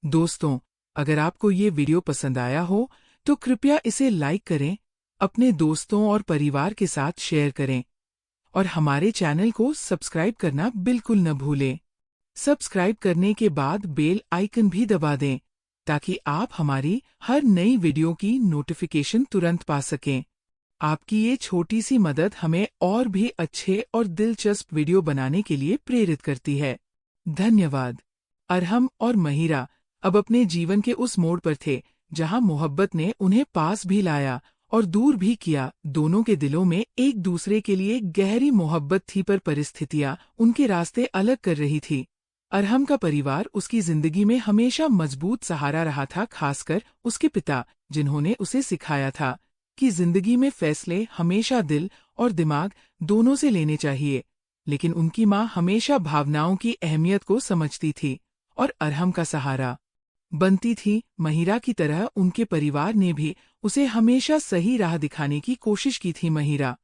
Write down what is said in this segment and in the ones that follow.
दोस्तों, अगर आपको ये वीडियो पसंद आया हो तो कृपया इसे लाइक करें, अपने दोस्तों और परिवार के साथ शेयर करें और हमारे चैनल को सब्सक्राइब करना बिल्कुल न भूलें। सब्सक्राइब करने के बाद बेल आइकन भी दबा दें ताकि आप हमारी हर नई वीडियो की नोटिफिकेशन तुरंत पा सकें। आपकी ये छोटी सी मदद हमें और भी अच्छे और दिलचस्प वीडियो बनाने के लिए प्रेरित करती है। धन्यवाद। अरहम और महिरा अब अपने जीवन के उस मोड़ पर थे जहां मोहब्बत ने उन्हें पास भी लाया और दूर भी किया। दोनों के दिलों में एक दूसरे के लिए गहरी मोहब्बत थी, पर परिस्थितियां उनके रास्ते अलग कर रही थी। अरहम का परिवार उसकी जिंदगी में हमेशा मजबूत सहारा रहा था, खासकर उसके पिता, जिन्होंने उसे सिखाया था कि जिंदगी में फैसले हमेशा दिल और दिमाग दोनों से लेने चाहिए। लेकिन उनकी माँ हमेशा भावनाओं की अहमियत को समझती थी और अरहम का सहारा बनती थी। महिरा की तरह उनके परिवार ने भी उसे हमेशा सही राह दिखाने की कोशिश की थी। महिरा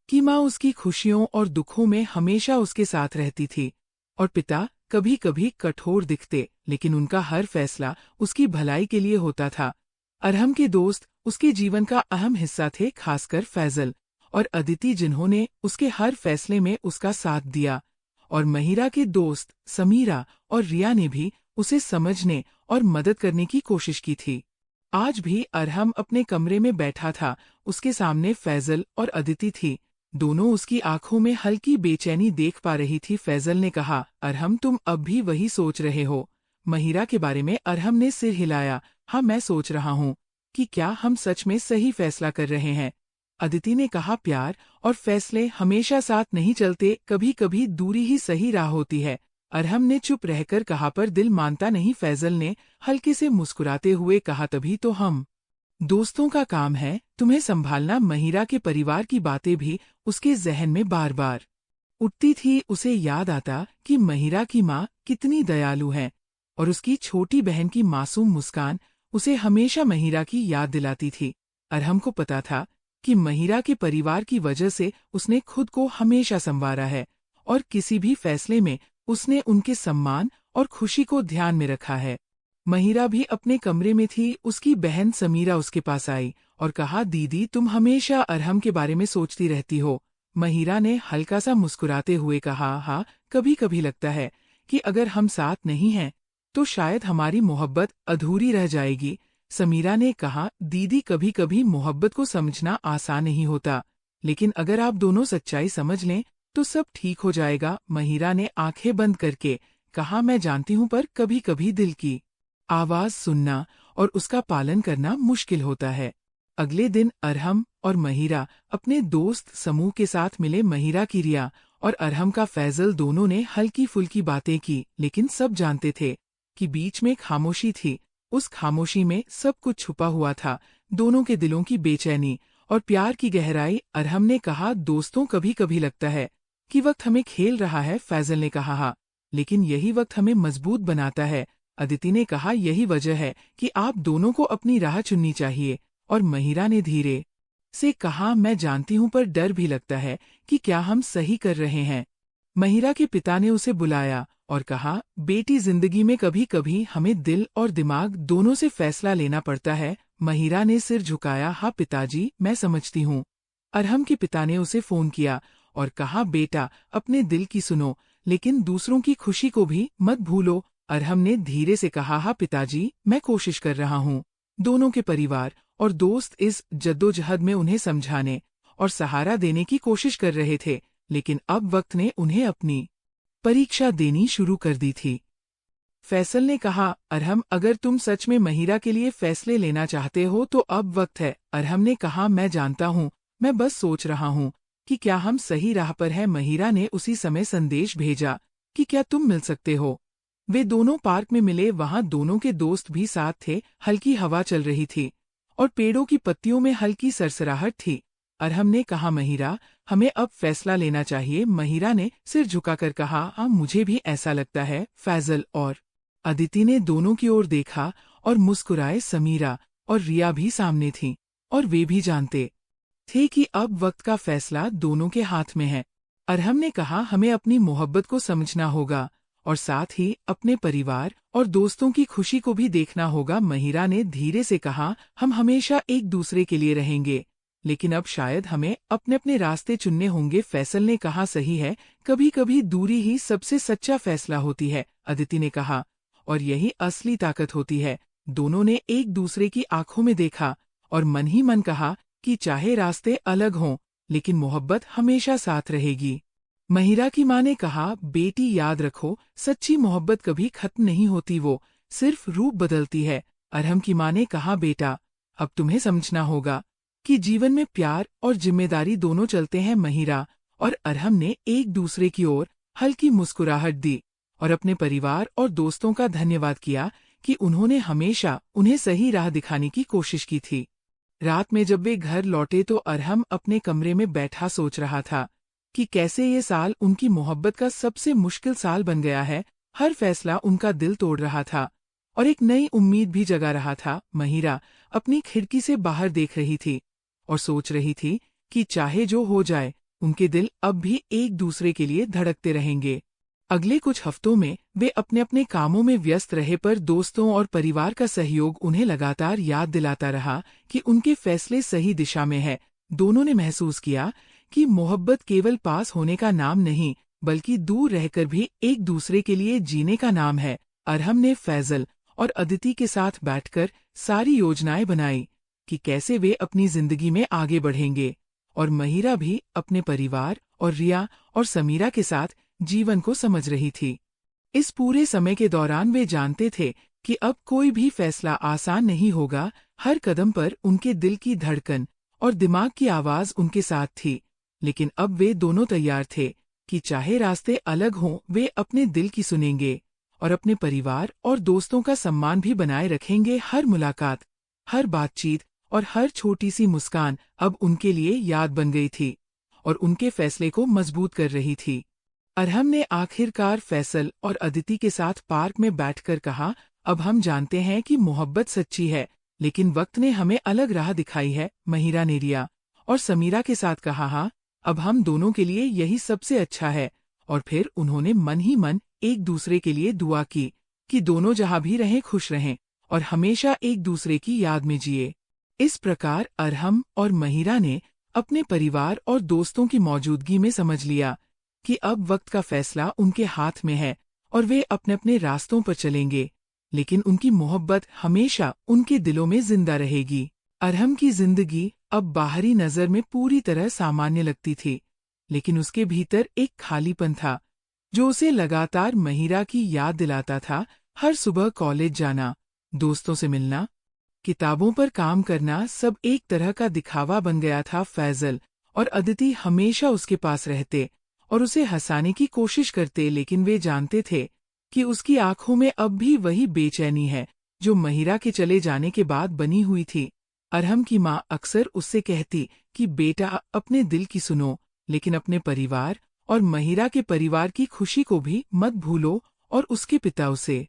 की माँ उसकी खुशियों और दुखों में हमेशा उसके साथ रहती थी और पिता कभी कभी कठोर दिखते, लेकिन उनका हर फैसला उसकी भलाई के लिए होता था। अरहम के दोस्त उसके जीवन का अहम हिस्सा थे, खासकर फैजल और अदिति, जिन्होंने उसके हर फैसले में उसका साथ दिया। और महिरा के दोस्त समीरा और रिया ने भी उसे समझने और मदद करने की कोशिश की थी। आज भी अरहम अपने कमरे में बैठा था, उसके सामने फैजल और अदिति थी। दोनों उसकी आंखों में हल्की बेचैनी देख पा रही थी। फैजल ने कहा, अरहम, तुम अब भी वही सोच रहे हो महिरा के बारे में? अरहम ने सिर हिलाया। हाँ, मैं सोच रहा हूँ कि क्या हम सच में सही फैसला कर रहे हैं। अदिति ने कहा, प्यार और फैसले हमेशा साथ नहीं चलते, कभी कभी दूरी ही सही राह होती है। अरहम ने चुप रहकर कहा, पर दिल मानता नहीं। फैजल ने हल्के से मुस्कुराते हुए कहा, तभी तो हम दोस्तों का काम है तुम्हें संभालना। महिरा के परिवार की बातें भी उसके जहन में बार बार उठती थी। उसे याद आता कि महिरा की माँ कितनी दयालु है और उसकी छोटी बहन की मासूम मुस्कान उसे हमेशा महिरा की याद दिलाती थी। अरहम को पता था कि महिरा के परिवार की वजह से उसने खुद को हमेशा संवारा है और किसी भी फैसले में उसने उनके सम्मान और खुशी को ध्यान में रखा है। महिरा भी अपने कमरे में थी। उसकी बहन समीरा उसके पास आई और कहा, दीदी, तुम हमेशा अरहम के बारे में सोचती रहती हो। महिरा ने हल्का सा मुस्कुराते हुए कहा, हाँ, कभी कभी लगता है कि अगर हम साथ नहीं हैं तो शायद हमारी मोहब्बत अधूरी रह जाएगी। समीरा ने कहा, दीदी, कभी कभी मोहब्बत को समझना आसान नहीं होता, लेकिन अगर आप दोनों सच्चाई समझ लें तो सब ठीक हो जाएगा। महिरा ने आंखें बंद करके कहा, मैं जानती हूँ, पर कभी कभी दिल की आवाज सुनना और उसका पालन करना मुश्किल होता है। अगले दिन अरहम और महिरा अपने दोस्त समूह के साथ मिले। महिरा की रिया और अरहम का फैजल, दोनों ने हल्की फुल्की बातें की, लेकिन सब जानते थे कि बीच में खामोशी थी। उस खामोशी में सब कुछ छुपा हुआ था, दोनों के दिलों की बेचैनी और प्यार की गहराई। अरहम ने कहा, दोस्तों, कभी कभी लगता है कि वक्त हमें खेल रहा है। फैजल ने कहा, हाँ, लेकिन यही वक्त हमें मजबूत बनाता है। अदिति ने कहा, यही वजह है कि आप दोनों को अपनी राह चुननी चाहिए। और महिरा ने धीरे से कहा, मैं जानती हूँ, पर डर भी लगता है कि क्या हम सही कर रहे हैं। महिरा के पिता ने उसे बुलाया और कहा, बेटी, जिंदगी में कभी कभी हमें दिल और दिमाग दोनों से फैसला लेना पड़ता है। महिरा ने सिर झुकाया, हाँ पिताजी, मैं समझती हूँ। अरहम के पिता ने उसे फोन किया और कहा, बेटा, अपने दिल की सुनो, लेकिन दूसरों की खुशी को भी मत भूलो। अरहम ने धीरे से कहा, हाँ पिताजी, मैं कोशिश कर रहा हूँ। दोनों के परिवार और दोस्त इस जद्दोजहद में उन्हें समझाने और सहारा देने की कोशिश कर रहे थे, लेकिन अब वक्त ने उन्हें अपनी परीक्षा देनी शुरू कर दी थी। फैसल ने कहा, अरहम, अगर तुम सच में महिरा के लिए फैसले लेना चाहते हो तो अब वक्त है। अरहम ने कहा, मैं जानता हूँ, मैं बस सोच रहा हूँ कि क्या हम सही राह पर हैं। महिरा ने उसी समय संदेश भेजा कि क्या तुम मिल सकते हो। वे दोनों पार्क में मिले। वहां दोनों के दोस्त भी साथ थे। हल्की हवा चल रही थी और पेड़ों की पत्तियों में हल्की सरसराहट थी। अरहम ने कहा, महिरा, हमें अब फैसला लेना चाहिए। महिरा ने सिर झुकाकर कहा, हाँ, मुझे भी ऐसा लगता है। फैजल और अदिति ने दोनों की ओर देखा और मुस्कुराए। समीरा और रिया भी सामने थीं और वे भी जानते थे कि अब वक्त का फैसला दोनों के हाथ में है। अरहम ने कहा, हमें अपनी मोहब्बत को समझना होगा और साथ ही अपने परिवार और दोस्तों की खुशी को भी देखना होगा। महिरा ने धीरे से कहा, हम हमेशा एक दूसरे के लिए रहेंगे, लेकिन अब शायद हमें अपने अपने रास्ते चुनने होंगे। फैसल ने कहा, सही है, कभी कभी दूरी ही सबसे सच्चा फैसला होती है, अदिति ने कहा, और यही असली ताकत होती है। दोनों ने एक दूसरे की आंखों में देखा और मन ही मन कहा कि चाहे रास्ते अलग हों, लेकिन मोहब्बत हमेशा साथ रहेगी। महिरा की माँ ने कहा, बेटी याद रखो, सच्ची मोहब्बत कभी खत्म नहीं होती, वो सिर्फ रूप बदलती है। अरहम की माँ ने कहा, बेटा अब तुम्हें समझना होगा कि जीवन में प्यार और जिम्मेदारी दोनों चलते हैं। महिरा और अरहम ने एक दूसरे की ओर हल्की मुस्कुराहट दी और अपने परिवार और दोस्तों का धन्यवाद किया कि उन्होंने हमेशा उन्हें सही राह दिखाने की कोशिश की थी। रात में जब वे घर लौटे तो अरहम अपने कमरे में बैठा सोच रहा था कि कैसे ये साल उनकी मोहब्बत का सबसे मुश्किल साल बन गया है। हर फैसला उनका दिल तोड़ रहा था और एक नई उम्मीद भी जगा रहा था। महिरा अपनी खिड़की से बाहर देख रही थी और सोच रही थी कि चाहे जो हो जाए, उनके दिल अब भी एक दूसरे के लिए धड़कते रहेंगे। अगले कुछ हफ्तों में वे अपने अपने कामों में व्यस्त रहे, पर दोस्तों और परिवार का सहयोग उन्हें लगातार याद दिलाता रहा कि उनके फैसले सही दिशा में है। दोनों ने महसूस किया कि मोहब्बत केवल पास होने का नाम नहीं, बल्कि दूर रहकर भी एक दूसरे के लिए जीने का नाम है। अरहम ने फैजल और अदिति के साथ बैठकर सारी योजनाएं बनाई कि कैसे वे अपनी जिंदगी में आगे बढ़ेंगे, और महिरा भी अपने परिवार और रिया और समीरा के साथ जीवन को समझ रही थी। इस पूरे समय के दौरान वे जानते थे कि अब कोई भी फैसला आसान नहीं होगा। हर कदम पर उनके दिल की धड़कन और दिमाग की आवाज उनके साथ थी, लेकिन अब वे दोनों तैयार थे कि चाहे रास्ते अलग हों, वे अपने दिल की सुनेंगे और अपने परिवार और दोस्तों का सम्मान भी बनाए रखेंगे। हर मुलाकात, हर बातचीत और हर छोटी सी मुस्कान अब उनके लिए याद बन गई थी और उनके फैसले को मजबूत कर रही थी। अरहम ने आखिरकार फैसल और अदिति के साथ पार्क में बैठकर कहा, अब हम जानते हैं कि मोहब्बत सच्ची है, लेकिन वक्त ने हमें अलग राह दिखाई है। महिरा ने रिया और समीरा के साथ कहा, हाँ, अब हम दोनों के लिए यही सबसे अच्छा है। और फिर उन्होंने मन ही मन एक दूसरे के लिए दुआ की कि दोनों जहां भी रहें खुश रहें और हमेशा एक दूसरे की याद में जिए। इस प्रकार अरहम और महिरा ने अपने परिवार और दोस्तों की मौजूदगी में समझ लिया कि अब वक्त का फैसला उनके हाथ में है और वे अपने अपने रास्तों पर चलेंगे, लेकिन उनकी मोहब्बत हमेशा उनके दिलों में जिंदा रहेगी। अरहम की जिंदगी अब बाहरी नजर में पूरी तरह सामान्य लगती थी, लेकिन उसके भीतर एक खालीपन था जो उसे लगातार महिरा की याद दिलाता था। हर सुबह कॉलेज जाना, दोस्तों से मिलना, किताबों पर काम करना, सब एक तरह का दिखावा बन गया था। फैजल और अदिति हमेशा उसके पास रहते और उसे हंसाने की कोशिश करते, लेकिन वे जानते थे कि उसकी आंखों में अब भी वही बेचैनी है जो महिरा के चले जाने के बाद बनी हुई थी। अरहम की माँ अक्सर उससे कहती कि बेटा अपने दिल की सुनो, लेकिन अपने परिवार और महिरा के परिवार की खुशी को भी मत भूलो, और उसके पिता उसे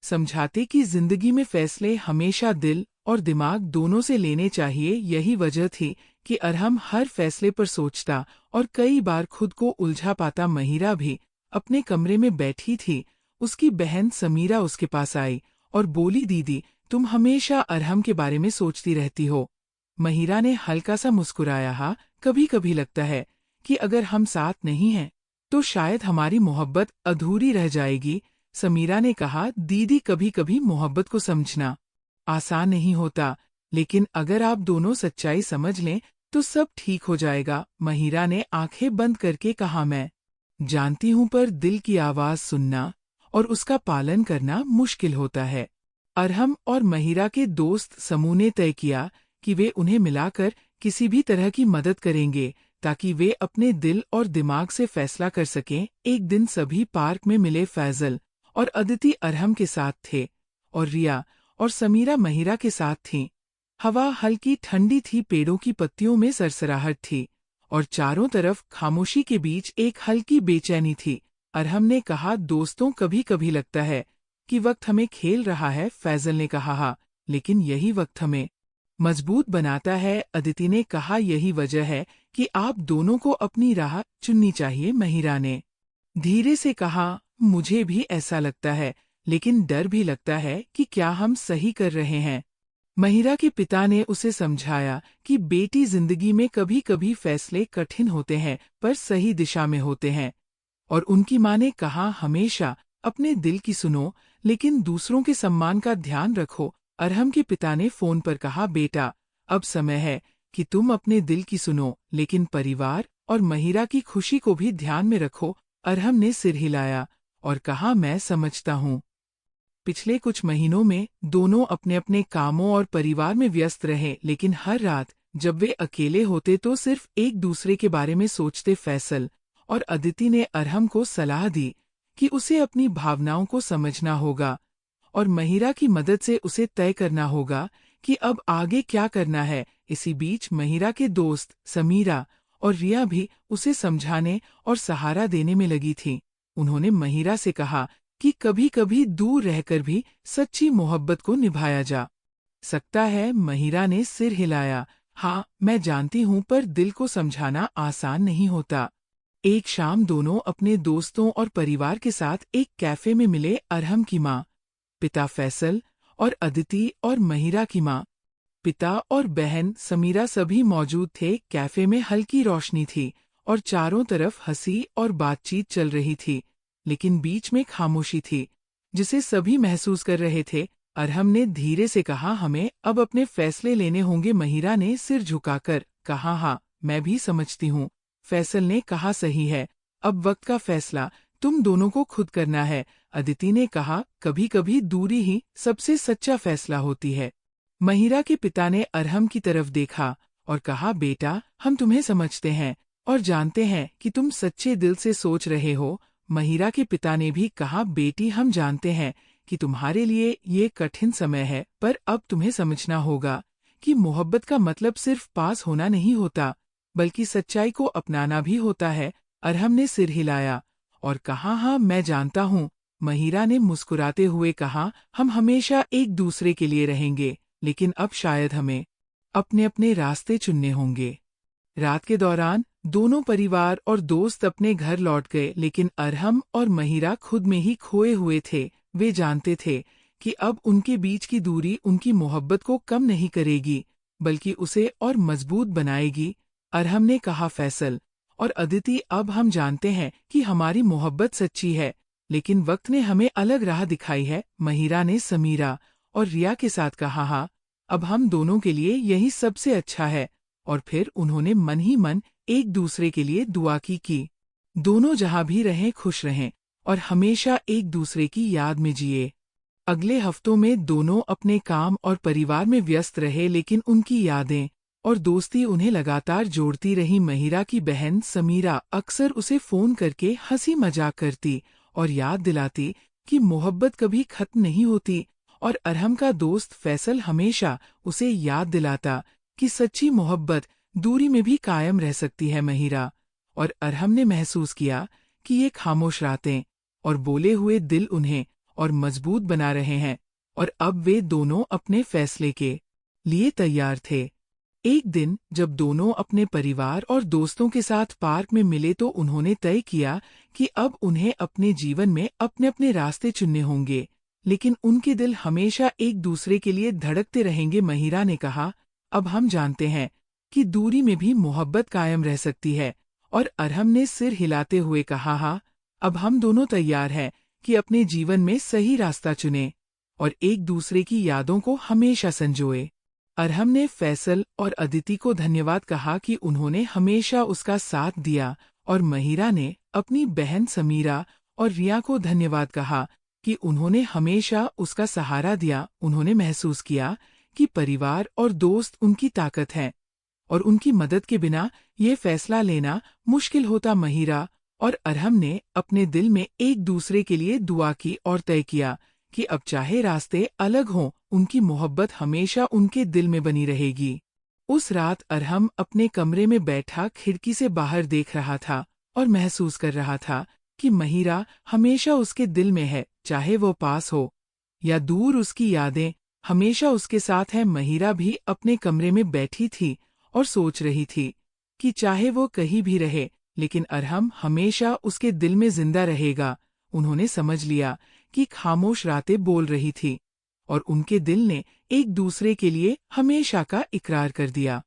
समझाते कि जिंदगी में फैसले हमेशा दिल और दिमाग दोनों से लेने चाहिए। यही वजह थी कि अरहम हर फैसले पर सोचता और कई बार खुद को उलझा पाता। महिरा भी अपने कमरे में बैठी थी। उसकी बहन समीरा उसके पास आई और बोली, दीदी तुम हमेशा अरहम के बारे में सोचती रहती हो। महिरा ने हल्का सा मुस्कुराया, हाँ, कभी कभी लगता है कि अगर हम साथ नहीं हैं तो शायद हमारी मोहब्बत अधूरी रह जाएगी। समीरा ने कहा, दीदी कभी कभी मोहब्बत को समझना आसान नहीं होता, लेकिन अगर आप दोनों सच्चाई समझ लें तो सब ठीक हो जाएगा। महिरा ने आंखें बंद करके कहा, मैं जानती हूं, पर दिल की आवाज सुनना और उसका पालन करना मुश्किल होता है। अरहम और महिरा के दोस्त समूह ने तय किया कि वे उन्हें मिलाकर किसी भी तरह की मदद करेंगे ताकि वे अपने दिल और दिमाग से फैसला कर सकें। एक दिन सभी पार्क में मिले। फैजल और अदिति अरहम के साथ थे और रिया और समीरा महिरा के साथ थीं। हवा हल्की ठंडी थी, पेड़ों की पत्तियों में सरसराहट थी और चारों तरफ खामोशी के बीच एक हल्की बेचैनी थी। अरहम ने कहा, दोस्तों कभी कभी लगता है कि वक्त हमें खेल रहा है। फैजल ने कहा, हाँ, लेकिन यही वक्त हमें मजबूत बनाता है। अदिति ने कहा, यही वजह है कि आप दोनों को अपनी राह चुननी चाहिए। महिरा ने धीरे से कहा, मुझे भी ऐसा लगता है, लेकिन डर भी लगता है कि क्या हम सही कर रहे हैं। महिरा के पिता ने उसे समझाया कि बेटी जिंदगी में कभी कभी फैसले कठिन होते हैं पर सही दिशा में होते हैं। और उनकी माँ ने कहा, हमेशा अपने दिल की सुनो, लेकिन दूसरों के सम्मान का ध्यान रखो। अरहम के पिता ने फोन पर कहा, बेटा, अब समय है कि तुम अपने दिल की सुनो, लेकिन परिवार और महिरा की खुशी को भी ध्यान में रखो। अरहम ने सिर हिलाया और कहा, मैं समझता हूँ। पिछले कुछ महीनों में दोनों अपने अपने कामों और परिवार में व्यस्त रहे, लेकिन हर रात जब वे अकेले होते तो सिर्फ एक दूसरे के बारे में सोचते। फैसल और अदिति ने अरहम को सलाह दी कि उसे अपनी भावनाओं को समझना होगा और महिरा की मदद से उसे तय करना होगा कि अब आगे क्या करना है। इसी बीच महिरा के दोस्त समीरा और रिया भी उसे समझाने और सहारा देने में लगी थीं। उन्होंने महिरा से कहा कि कभी कभी दूर रहकर भी सच्ची मोहब्बत को निभाया जा सकता है। महिरा ने सिर हिलाया, हाँ मैं जानती हूँ, पर दिल को समझाना आसान नहीं होता। एक शाम दोनों अपने दोस्तों और परिवार के साथ एक कैफे में मिले। अरहम की माँ, पिता फैसल और अदिति और महिरा की माँ, पिता और बहन समीरा सभी मौजूद थे। कैफे में हल्की रोशनी थी और चारों तरफ हंसी और बातचीत चल रही थी, लेकिन बीच में खामोशी थी जिसे सभी महसूस कर रहे थे। अरहम ने धीरे से कहा, हमें अब अपने फैसले लेने होंगे। महिरा ने सिर झुकाकर कहा, हाँ मैं भी समझती हूँ। फैसल ने कहा, सही है, अब वक्त का फैसला तुम दोनों को खुद करना है। अदिति ने कहा, कभी कभी दूरी ही सबसे सच्चा फैसला होती है। महिरा के पिता ने अरहम की तरफ देखा और कहा, बेटा, हम तुम्हें समझते हैं और जानते हैं कि तुम सच्चे दिल से सोच रहे हो। महिरा के पिता ने भी कहा, बेटी, हम जानते हैं कि तुम्हारे लिए ये कठिन समय है, पर अब तुम्हें समझना होगा कि मोहब्बत का मतलब सिर्फ पास होना नहीं होता, बल्कि सच्चाई को अपनाना भी होता है। अरहम ने सिर हिलाया और कहा, हाँ मैं जानता हूँ। महिरा ने मुस्कुराते हुए कहा, हम हमेशा एक दूसरे के लिए रहेंगे, लेकिन अब शायद हमें अपने अपने रास्ते चुनने होंगे। रात के दौरान दोनों परिवार और दोस्त अपने घर लौट गए, लेकिन अरहम और महिरा खुद में ही खोए हुए थे। वे जानते थे कि अब उनके बीच की दूरी उनकी मोहब्बत को कम नहीं करेगी, बल्कि उसे और मजबूत बनाएगी। अरहम ने कहा, फैसल और अदिति, अब हम जानते हैं कि हमारी मोहब्बत सच्ची है, लेकिन वक्त ने हमें अलग राह दिखाई है। महिरा ने समीरा और रिया के साथ कहा, हाँ अब हम दोनों के लिए यही सबसे अच्छा है। और फिर उन्होंने मन ही मन एक दूसरे के लिए दुआ की दोनों जहां भी रहें खुश रहें और हमेशा एक दूसरे की याद में जिए। अगले हफ्तों में दोनों अपने काम और परिवार में व्यस्त रहे, लेकिन उनकी यादें और दोस्ती उन्हें लगातार जोड़ती रही। महिरा की बहन समीरा अक्सर उसे फोन करके हंसी मजाक करती और याद दिलाती कि मोहब्बत कभी खत्म नहीं होती, और अरहम का दोस्त फैसल हमेशा उसे याद दिलाता कि सच्ची मोहब्बत दूरी में भी कायम रह सकती है। महिरा और अरहम ने महसूस किया कि ये खामोश रातें और बोले हुए दिल उन्हें और मजबूत बना रहे हैं, और अब वे दोनों अपने फैसले के लिए तैयार थे। एक दिन जब दोनों अपने परिवार और दोस्तों के साथ पार्क में मिले तो उन्होंने तय किया कि अब उन्हें अपने जीवन में अपने अपने रास्ते चुनने होंगे, लेकिन उनके दिल हमेशा एक दूसरे के लिए धड़कते रहेंगे। महिरा ने कहा, अब हम जानते हैं कि दूरी में भी मोहब्बत कायम रह सकती है, और अरहम ने सिर हिलाते हुए कहा, हाँ अब हम दोनों तैयार हैं कि अपने जीवन में सही रास्ता चुनें और एक दूसरे की यादों को हमेशा संजोए। अरहम ने फैसल और अदिति को धन्यवाद कहा कि उन्होंने हमेशा उसका साथ दिया, और महिरा ने अपनी बहन समीरा और रिया को धन्यवाद कहा कि उन्होंने हमेशा उसका सहारा दिया। उन्होंने महसूस किया कि परिवार और दोस्त उनकी ताकत हैं, और उनकी मदद के बिना ये फैसला लेना मुश्किल होता। महिरा और अरहम ने अपने दिल में एक दूसरे के लिए दुआ की और तय किया कि अब चाहे रास्ते अलग हों, उनकी मोहब्बत हमेशा उनके दिल में बनी रहेगी। उस रात अरहम अपने कमरे में बैठा खिड़की से बाहर देख रहा था और महसूस कर रहा था कि महिरा हमेशा उसके दिल में है, चाहे वो पास हो या दूर। उसकी यादें हमेशा उसके साथ हैं। महिरा भी अपने कमरे में बैठी थी और सोच रही थी कि चाहे वो कहीं भी रहे, लेकिन अरहम हमेशा उसके दिल में जिंदा रहेगा। उन्होंने समझ लिया कि खामोश रातें बोल रही थी और उनके दिल ने एक दूसरे के लिए हमेशा का इकरार कर दिया।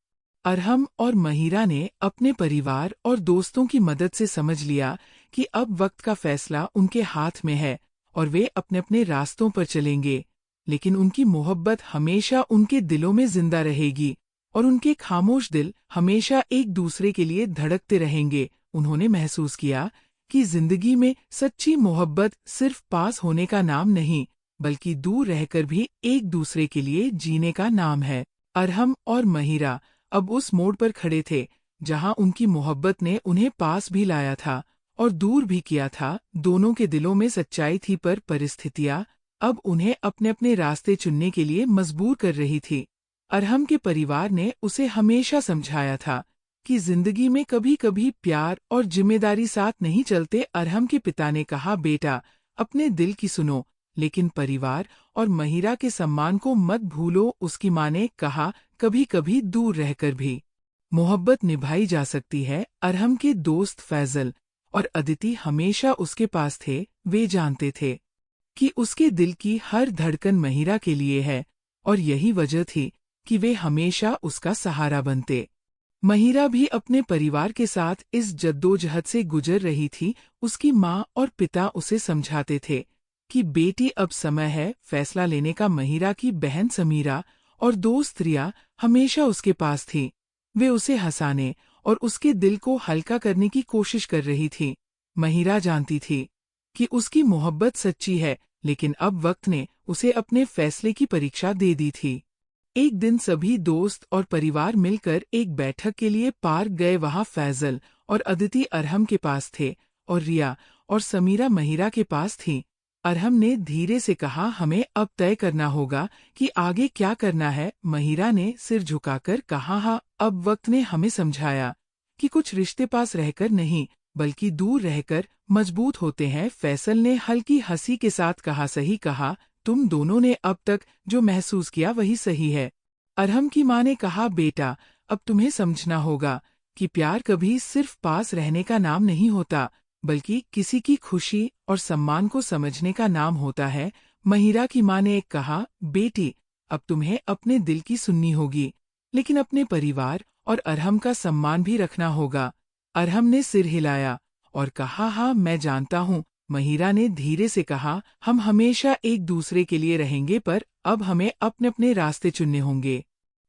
अरहम और महिरा ने अपने परिवार और दोस्तों की मदद से समझ लिया कि अब वक्त का फैसला उनके हाथ में है और वे अपने अपने रास्तों पर चलेंगे, लेकिन उनकी मोहब्बत हमेशा उनके दिलों में जिंदा रहेगी और उनके खामोश दिल हमेशा एक दूसरे के लिए धड़कते रहेंगे। उन्होंने महसूस किया कि जिंदगी में सच्ची मोहब्बत सिर्फ पास होने का नाम नहीं, बल्कि दूर रहकर भी एक दूसरे के लिए जीने का नाम है। अरहम और महिरा अब उस मोड़ पर खड़े थे जहां उनकी मोहब्बत ने उन्हें पास भी लाया था और दूर भी किया था। दोनों के दिलों में सच्चाई थी, पर परिस्थितियां अब उन्हें अपने अपने रास्ते चुनने के लिए मजबूर कर रही थी। अरहम के परिवार ने उसे हमेशा समझाया था कि जिंदगी में कभी कभी प्यार और जिम्मेदारी साथ नहीं चलते। अरहम के पिता ने कहा, बेटा अपने दिल की सुनो, लेकिन परिवार और महिरा के सम्मान को मत भूलो। उसकी मां ने कहा, कभी कभी दूर रहकर भी मोहब्बत निभाई जा सकती है। अरहम के दोस्त फैजल और अदिति हमेशा उसके पास थे। वे जानते थे कि उसके दिल की हर धड़कन महिरा के लिए है और यही वजह थी कि वे हमेशा उसका सहारा बनते। महिरा भी अपने परिवार के साथ इस जद्दोजहद से गुजर रही थी। उसकी माँ और पिता उसे समझाते थे कि बेटी अब समय है फैसला लेने का। महिरा की बहन समीरा और दोस्त रिया हमेशा उसके पास थी। वे उसे हंसाने और उसके दिल को हल्का करने की कोशिश कर रही थी। महिरा जानती थी कि उसकी मोहब्बत सच्ची है, लेकिन अब वक्त ने उसे अपने फैसले की परीक्षा दे दी थी। एक दिन सभी दोस्त और परिवार मिलकर एक बैठक के लिए पार्क गए। वहां फैजल और अदिति अरहम के पास थे और रिया और समीरा महिरा के पास थी। अरहम ने धीरे से कहा, हमें अब तय करना होगा कि आगे क्या करना है। महिरा ने सिर झुकाकर कहा, हाँ, अब वक्त ने हमें समझाया कि कुछ रिश्ते पास रहकर नहीं बल्कि दूर रहकर मजबूत होते हैं। फैसल ने हल्की हंसी के साथ कहा, सही कहा, तुम दोनों ने अब तक जो महसूस किया वही सही है। अरहम की मां ने कहा, बेटा अब तुम्हें समझना होगा कि प्यार कभी सिर्फ पास रहने का नाम नहीं होता, बल्कि किसी की खुशी और सम्मान को समझने का नाम होता है। महिरा की मां ने कहा, बेटी अब तुम्हें अपने दिल की सुननी होगी, लेकिन अपने परिवार और अरहम का सम्मान भी रखना होगा। अरहम ने सिर हिलाया और कहा, हाँ मैं जानता हूँ। महिरा ने धीरे से कहा, हम हमेशा एक दूसरे के लिए रहेंगे, पर अब हमें अपने अपने रास्ते चुनने होंगे।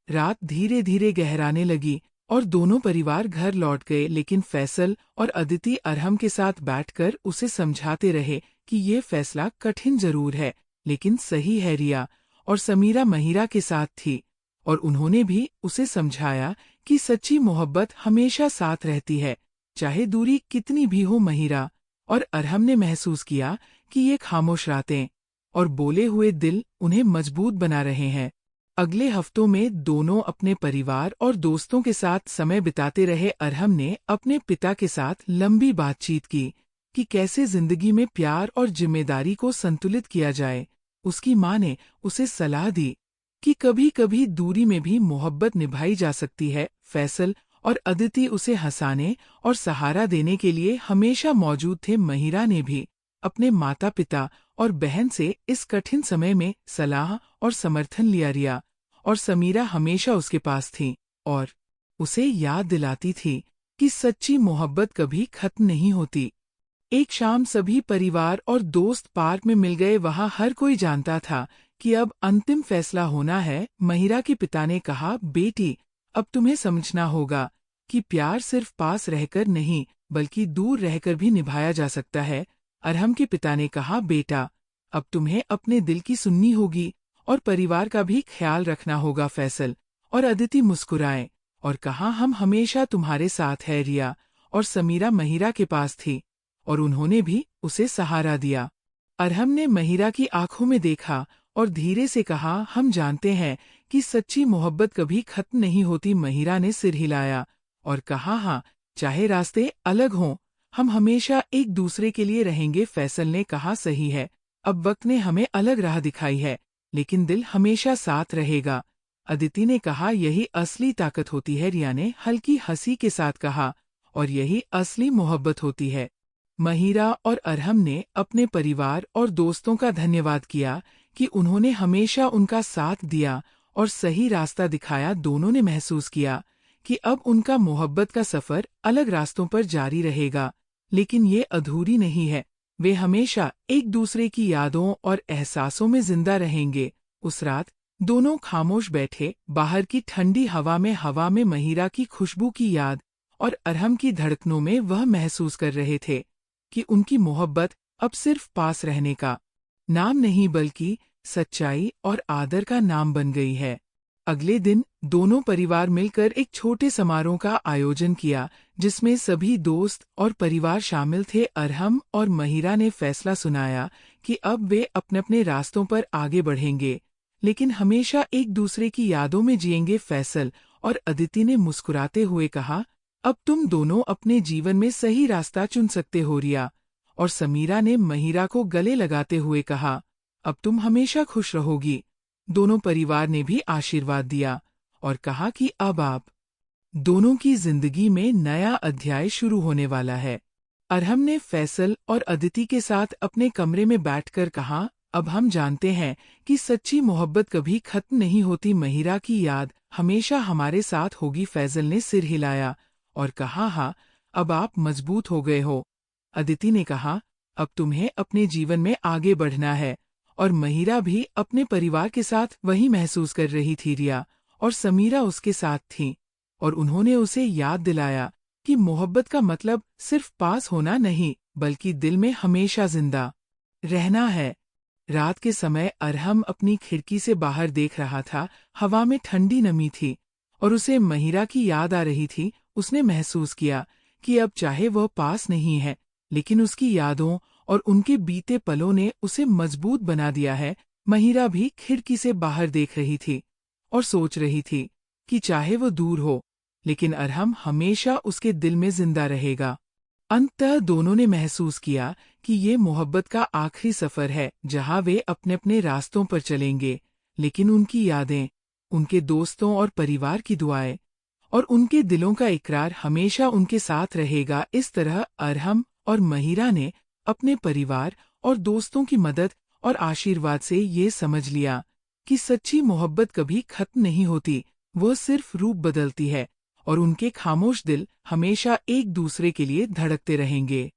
रात धीरे धीरे गहराने लगी और दोनों परिवार घर लौट गए, लेकिन फैसल और अदिति अरहम के साथ बैठकर उसे समझाते रहे कि ये फैसला कठिन जरूर है, लेकिन सही है। रिया और समीरा महिरा के साथ थी और उन्होंने भी उसे समझाया कि सच्ची मोहब्बत हमेशा साथ रहती है, चाहे दूरी कितनी भी हो। महिरा और अरहम ने महसूस किया कि ये खामोश रातें और बोले हुए दिल उन्हें मजबूत बना रहे हैं। अगले हफ्तों में दोनों अपने परिवार और दोस्तों के साथ समय बिताते रहे। अरहम ने अपने पिता के साथ लंबी बातचीत की कि कैसे जिंदगी में प्यार और जिम्मेदारी को संतुलित किया जाए। उसकी मां ने उसे सलाह दी कि कभी कभी दूरी में भी मोहब्बत निभाई जा सकती है। फैसल और अदिति उसे हंसाने और सहारा देने के लिए हमेशा मौजूद थे। महिरा ने भी अपने माता पिता और बहन से इस कठिन समय में सलाह और समर्थन लिया। रिया और समीरा हमेशा उसके पास थीं और उसे याद दिलाती थी कि सच्ची मोहब्बत कभी खत्म नहीं होती। एक शाम सभी परिवार और दोस्त पार्क में मिल गए। वहां हर कोई जानता था कि अब अंतिम फैसला होना है। महिरा के पिता ने कहा, बेटी अब तुम्हें समझना होगा कि प्यार सिर्फ पास रहकर नहीं बल्कि दूर रहकर भी निभाया जा सकता है। अरहम के पिता ने कहा, बेटा अब तुम्हें अपने दिल की सुननी होगी और परिवार का भी ख्याल रखना होगा। फैसल और अदिति मुस्कुराए और कहा, हम हमेशा तुम्हारे साथ है। रिया और समीरा महिरा के पास थी और उन्होंने भी उसे सहारा दिया। अरहम ने महिरा की आंखों में देखा और धीरे से कहा, हम जानते हैं कि सच्ची मोहब्बत कभी खत्म नहीं होती। महिरा ने सिर हिलाया और कहा, हाँ, चाहे रास्ते अलग हों, हम हमेशा एक दूसरे के लिए रहेंगे। फैसल ने कहा, सही है, अब वक्त ने हमें अलग राह दिखाई है, लेकिन दिल हमेशा साथ रहेगा। अदिति ने कहा, यही असली ताकत होती है। रिया ने हल्की हंसी के साथ कहा, और यही असली मोहब्बत होती है। महिरा और अरहम ने अपने परिवार और दोस्तों का धन्यवाद किया कि उन्होंने हमेशा उनका साथ दिया और सही रास्ता दिखाया। दोनों ने महसूस किया कि अब उनका मोहब्बत का सफर अलग रास्तों पर जारी रहेगा, लेकिन ये अधूरी नहीं है। वे हमेशा एक दूसरे की यादों और एहसासों में जिंदा रहेंगे। उस रात दोनों खामोश बैठे, बाहर की ठंडी हवा में महिरा की खुशबू की याद और अरहम की धड़कनों में वह महसूस कर रहे थे कि उनकी मोहब्बत अब सिर्फ पास रहने का नाम नहीं बल्कि सच्चाई और आदर का नाम बन गई है। अगले दिन दोनों परिवार मिलकर एक छोटे समारोह का आयोजन किया, जिसमें सभी दोस्त और परिवार शामिल थे। अरहम और महिरा ने फैसला सुनाया कि अब वे अपने अपने रास्तों पर आगे बढ़ेंगे, लेकिन हमेशा एक दूसरे की यादों में जिएंगे। फैसल और अदिति ने मुस्कुराते हुए कहा, अब तुम दोनों अपने जीवन में सही रास्ता चुन सकते हो। रिया और समीरा ने महिरा को गले लगाते हुए कहा, अब तुम हमेशा खुश रहोगी। दोनों परिवार ने भी आशीर्वाद दिया और कहा कि अब आप दोनों की जिंदगी में नया अध्याय शुरू होने वाला है। अरहम ने फैसल और अदिति के साथ अपने कमरे में बैठकर कहा, अब हम जानते हैं कि सच्ची मोहब्बत कभी खत्म नहीं होती। महिरा की याद हमेशा हमारे साथ होगी। फैसल ने सिर हिलाया और कहा, हाँ, अब आप मजबूत हो गए हो। अदिति ने कहा, अब तुम्हें अपने जीवन में आगे बढ़ना है। और महिरा भी अपने परिवार के साथ वही महसूस कर रही थी। रिया और समीरा उसके साथ थीं और उन्होंने उसे याद दिलाया कि मोहब्बत का मतलब सिर्फ पास होना नहीं, बल्कि दिल में हमेशा जिंदा रहना है। रात के समय अरहम अपनी खिड़की से बाहर देख रहा था। हवा में ठंडी नमी थी और उसे महिरा की याद आ रही थी। उसने महसूस किया कि अब चाहे वह पास नहीं है, लेकिन उसकी यादों और उनके बीते पलों ने उसे मजबूत बना दिया है। महिरा भी खिड़की से बाहर देख रही थी और सोच रही थी कि चाहे वो दूर हो, लेकिन अरहम हमेशा उसके दिल में जिंदा रहेगा। अंततः दोनों ने महसूस किया कि ये मोहब्बत का आखिरी सफर है, जहां वे अपने अपने रास्तों पर चलेंगे, लेकिन उनकी यादें, उनके दोस्तों और परिवार की दुआएं और उनके दिलों का इकरार हमेशा उनके साथ रहेगा। इस तरह अरहम और महिरा ने अपने परिवार और दोस्तों की मदद और आशीर्वाद से ये समझ लिया कि सच्ची मोहब्बत कभी खत्म नहीं होती, वह सिर्फ रूप बदलती है और उनके खामोश दिल हमेशा एक दूसरे के लिए धड़कते रहेंगे।